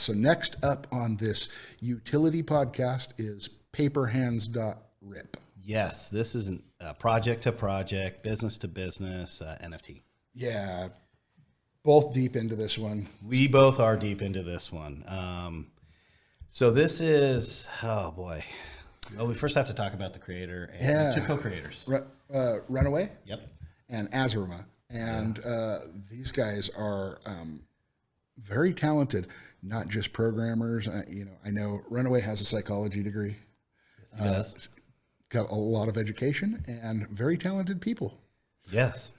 So next up on this utility podcast is PaperHands.RIP. Yes, this is a project to project, business to business NFT. Yeah, both deep into this one. We both are deep into this one. So this is, oh boy. Well, we first have to talk about the creator and the two co-creators. Runaway. Yep. And Azurma. And these guys are very talented, not just programmers. I know Runaway has a psychology degree. Yes, he does. Got a lot of education and very talented people. Yes.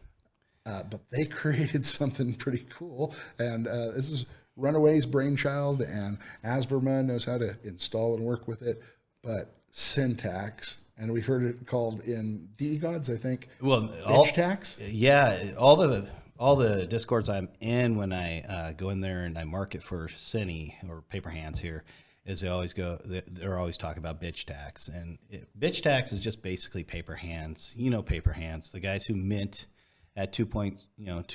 But they created something pretty cool. And this is Runaway's brainchild, and Azurma knows how to install and work with it. But syntax, and we've heard it called in DE Gods, I think. Well, bitch tax. Yeah, all the Discords I'm in, when I go in there and I market for Cine or Paper Hands here, is they're always talking about bitch tax, and bitch tax is just basically Paper Hands. Paper Hands, the guys who mint at 2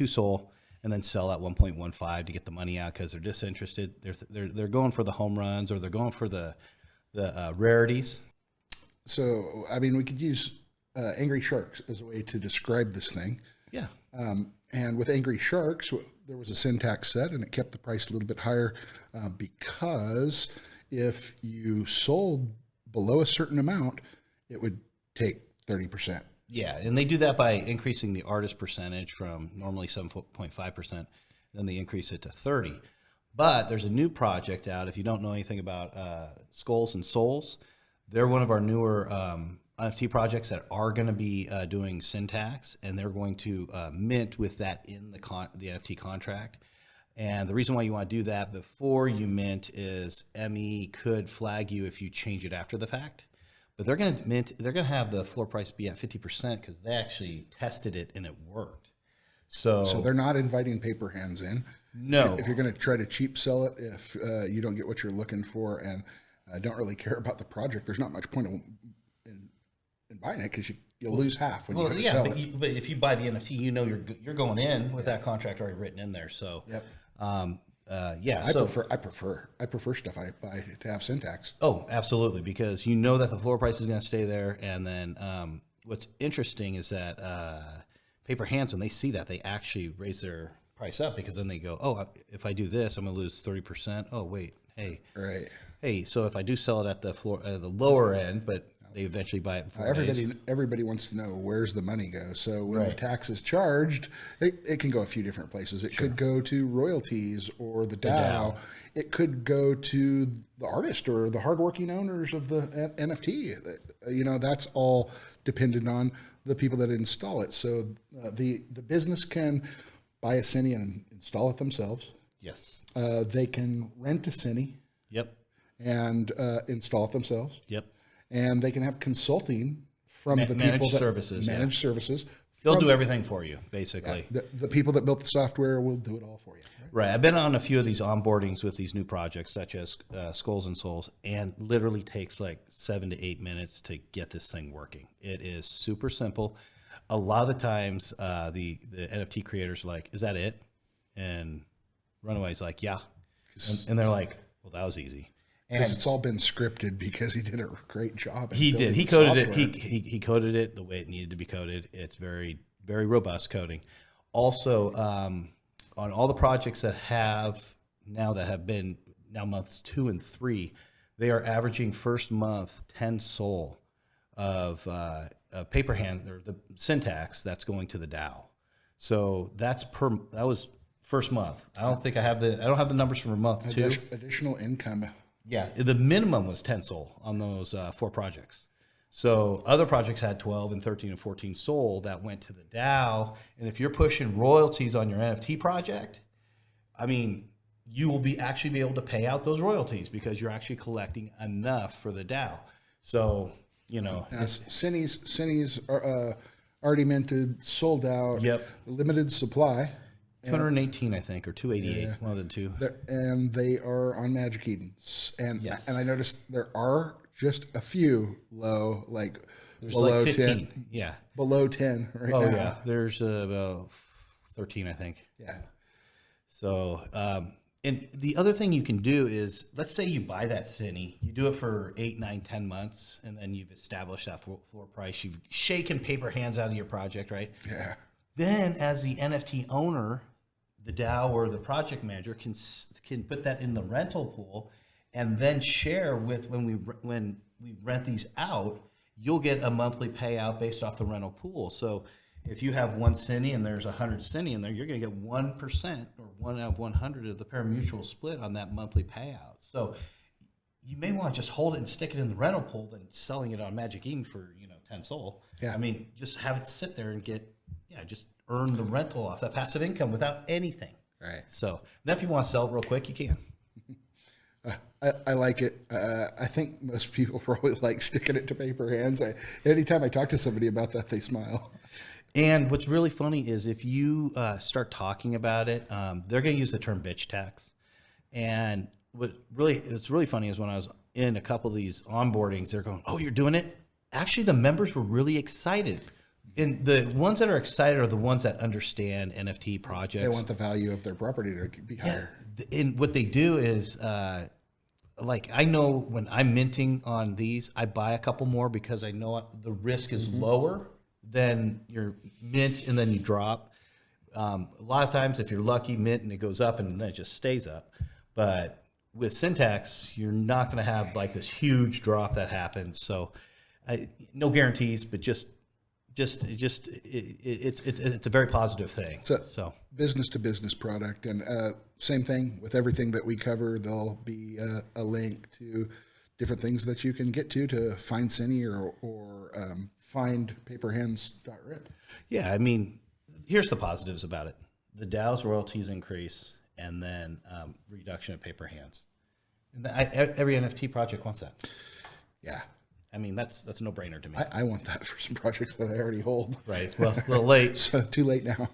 Sol and then sell at 1.15 to get the money out because they're disinterested. They're going for the home runs, or they're going for the rarities. So, I mean, we could use Angry Sharks as a way to describe this thing. Yeah. And with Angry Sharks, there was a syntax set, and it kept the price a little bit higher because if you sold below a certain amount, it would take 30%. Yeah, and they do that by increasing the artist percentage from normally 7.5%, then they increase it to 30%. But there's a new project out. If you don't know anything about Skulls and Souls, they're one of our newer NFT projects that are going to be doing syntax, and they're going to mint with that in the NFT contract. And the reason why you want to do that before you mint is ME could flag you if you change it after the fact. But they're going to mint. They're going to have the floor price be at 50% because they actually tested it and it worked. So they're not inviting Paper Hands in. No. If you're going to try to cheap sell it, if you don't get what you're looking for and don't really care about the project, there's not much point in buying it because you'll lose half when you sell it. But if you buy the NFT, you're going in with that contract already written in there. So yep. I prefer stuff I buy to have syntax. Oh, absolutely, because you know that the floor price is going to stay there. And then what's interesting is that Paper Hands, when they see that, they actually raise their price up because then they go, oh, if I do this, I'm going to lose 30%. Oh, wait, hey, right. Hey, so if I do sell it at the floor, the lower end, but they eventually buy it in 4 days. Everybody wants to know where's the money go. So when the tax is charged, it can go a few different places. It could go to royalties or the DAO. It could go to the artist or the hardworking owners of the NFT. That's all dependent on the people that install it. So the business can buy a Cine and install it themselves. Yes. They can rent a Cine. Yep. And install it themselves. Yep. And they can have consulting from the managed people that services, manage services. They'll do everything for you, basically. The people that built the software will do it all for you. Right. I've been on a few of these onboardings with these new projects, such as Skulls and Souls, and literally takes like 7 to 8 minutes to get this thing working. It is super simple. A lot of the times, the NFT creators are like, "Is that it?" And Runaway's like, "Yeah," and they're like, "Well, that was easy." Because it's all been scripted because he did a great job. He did. He coded it. He coded it the way it needed to be coded. It's very, very robust coding. Also, on all the projects that have been months 2 and 3, they are averaging first month 10 Sol of Paper Hand, or the syntax that's going to the DAO. So that was first month. I don't have the numbers for month 2. Additional income. Yeah, the minimum was 10 Sol on those 4 projects. So other projects had 12 and 13 and 14 Sol that went to the DAO. And if you're pushing royalties on your NFT project, I mean, you will actually be able to pay out those royalties because you're actually collecting enough for the DAO. So, Cine's are already minted, sold out, limited supply. 218, I think, or 288, one of the two. And they are on Magic Eden. And I noticed there are just a few low, there's below 15. 10. Yeah. Below 10 right now. Oh, yeah. There's about 13, I think. Yeah. So, And the other thing you can do is, let's say you buy that cine, you do it for 8, 9, 10 months, and then you've established that floor price. You've shaken paper hands out of your project, right? Yeah. Then as the NFT owner, the DAO or the project manager can put that in the rental pool and then share with when we rent these out, you'll get a monthly payout based off the rental pool. So if you have one cine and there's 100 cine in there, you're going to get 1% or 1 out of 100 of the pari-mutuel split on that monthly payout. So you may want to just hold it and stick it in the rental pool than selling it on Magic Eden for 10 SOL. Yeah. I mean, just have it sit there and just earn the rental off that passive income without anything. Right. So then if you want to sell it real quick, you can. I like it. I think most people probably like sticking it to paper hands. Anytime I talk to somebody about that, they smile. And what's really funny is if you start talking about it, they're going to use the term bitch tax. And what's really funny is when I was in a couple of these onboardings, they're going, "Oh, you're doing it?" Actually, the members were really excited. And the ones that are excited are the ones that understand NFT projects. They want the value of their property to be higher. Yeah. And what they do is, like, I know when I'm minting on these, I buy a couple more because I know the risk is lower than your mint and then you drop. A lot of times, if you're lucky, mint and it goes up and then it just stays up. But with Syntax, you're not going to have like this huge drop that happens. So, no guarantees, but it's a very positive thing. So business to business product, and same thing with everything that we cover. There'll be a link to different things that you can get to find Cine or find PaperHands.RIP. Yeah, I mean, here's the positives about it: the DAO's royalties increase, and then reduction of paper hands. And every NFT project wants that. Yeah. I mean, that's a no-brainer to me. I want that for some projects that I already hold. Right. Well, a little late. So too late now.